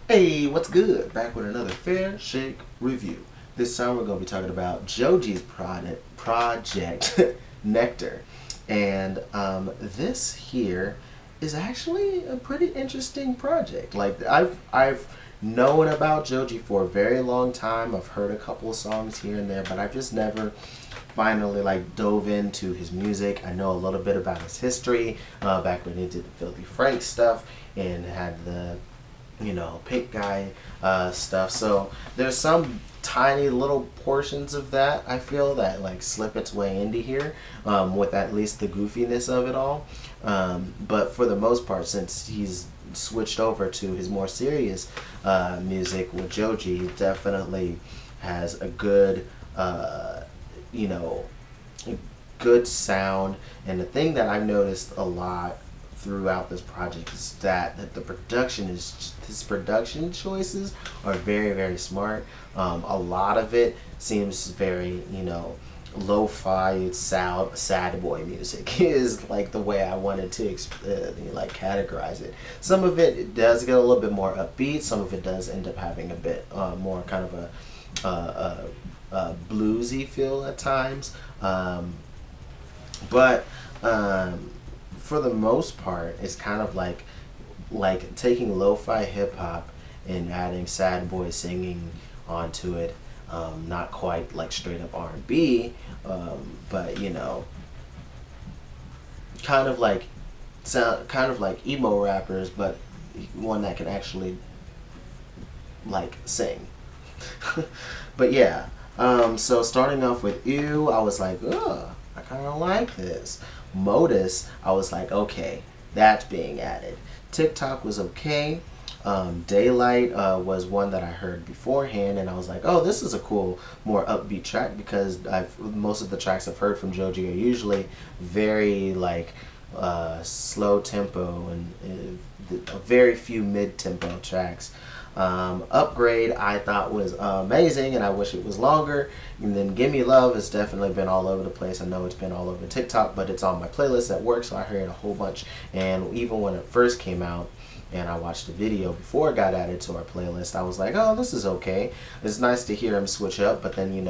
Hey, what's good? Back with another Fair Shake review. This time we're going to be talking about Joji's project Nectar. And this here is actually a pretty interesting project. Like I've known about Joji for a very long time. I've heard a couple of songs here and there, but I've just never finally like dove into his music. I know a little bit about his history back when he did the Filthy Frank stuff and had the pink guy stuff. So there's some tiny little portions of that I feel that like slip its way into here with at least the goofiness of it all. But for the most part, since he's switched over to his more serious music with Joji, he definitely has a good, you know, good sound. And the thing that I've noticed a lot throughout this project is that the production is his production choices are very very smart. A lot of it seems very lo-fi sad boy music is like the way I wanted to like categorize it. Some of it does get a little bit more upbeat. Some of it does end up having a bit more kind of a bluesy feel at times. But for the most part, it's kind of like taking lo-fi hip hop and adding sad boy singing onto it. Not quite like straight up R&B, but kind of like emo rappers, but one that can actually like sing. But yeah, so starting off with Ew, I was like, ugh, I kind of like this. Modus, I was like, okay, that's being added. TikTok was okay. Daylight was one that I heard beforehand, and I was like, oh, this is a cool, more upbeat track because most of the tracks I've heard from Joji are usually very like slow tempo and very few mid-tempo tracks. Upgrade I thought was amazing, and I wish it was longer. And then Gimme Love has definitely been all over the place. I know it's been all over TikTok, but it's on my playlist at work, so I heard it a whole bunch. And even when it first came out and I watched the video before it got added to our playlist, I was like, oh, this is okay. It's nice to hear him switch up, but then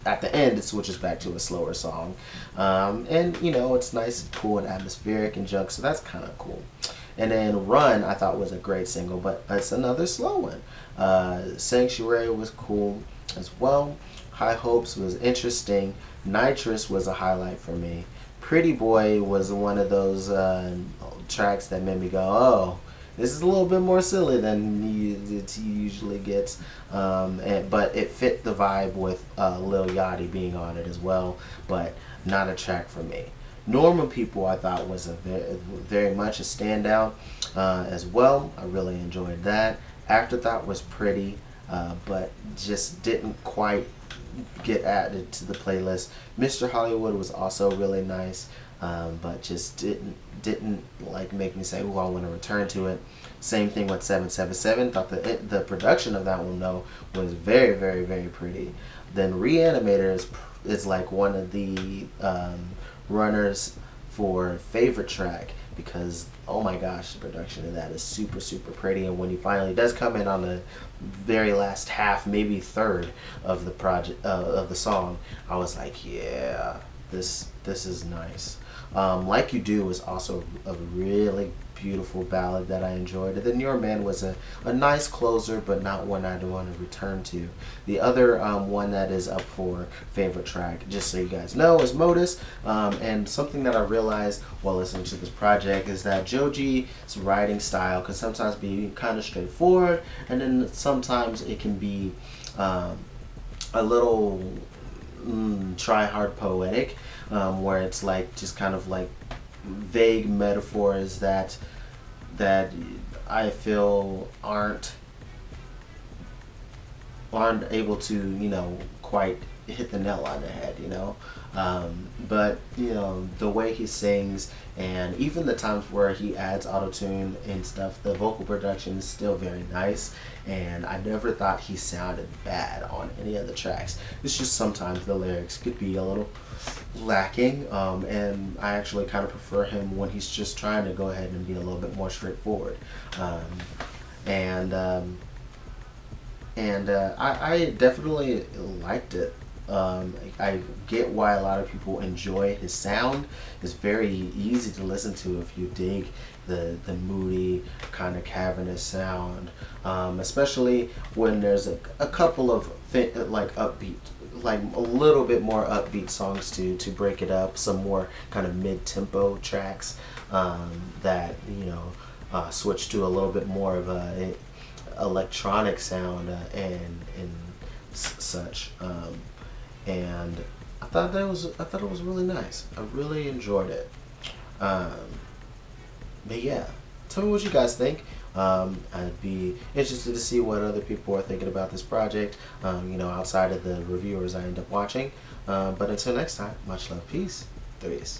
at the end it switches back to a slower song. And it's nice and cool and atmospheric and junk, so that's kind of cool. And then Run I thought was a great single, but it's another slow one. Sanctuary was cool as well. High Hopes was interesting. Nitrous was a highlight for me. Pretty Boy was one of those tracks that made me go, oh, this is a little bit more silly than he usually gets. But it fit the vibe with Lil Yachty being on it as well, but not a track for me. Normal People I thought was a very much a standout as well. I really enjoyed that. Afterthought was pretty, but just didn't quite get added to the playlist. Mr. Hollywood was also really nice, but just didn't like make me say, "Oh, I want to return to it." Same thing with 777. Thought the production of that one though was very very very pretty. Then Reanimator is like one of the runners for favorite track because oh my gosh, the production of that is super super pretty, and when he finally does come in on the very last half, maybe third of the project of the song, I was like, yeah, this is nice. Like You Do was also a really beautiful ballad that I enjoyed. And then Your Man was a nice closer, but not one I'd want to return to. The other one that is up for favorite track, just so you guys know, is Modus. And something that I realized while listening to this project is that Joji's writing style can sometimes be kind of straightforward, and then sometimes it can be a little try hard poetic, where it's like just kind of like vague metaphors that I feel aren't able to quite hit the nail on the head. But the way he sings, and even the times where he adds autotune and stuff, the vocal production is still very nice, and I never thought he sounded bad on any of the tracks. It's just sometimes the lyrics could be a little lacking, and I actually kind of prefer him when he's just trying to go ahead and be a little bit more straightforward. and I definitely liked it. I get why a lot of people enjoy his sound. It's very easy to listen to if you dig the moody kind of cavernous sound, especially when there's a couple of like upbeat, like a little bit more upbeat songs to break it up. Some more kind of mid-tempo tracks that switch to a little bit more of a electronic sound and such. And I thought it was really nice. I really enjoyed it. Um, but yeah, tell me what you guys think. I'd be interested to see what other people are thinking about this project. Outside of the reviewers I end up watching. But until next time, much love, peace, threes.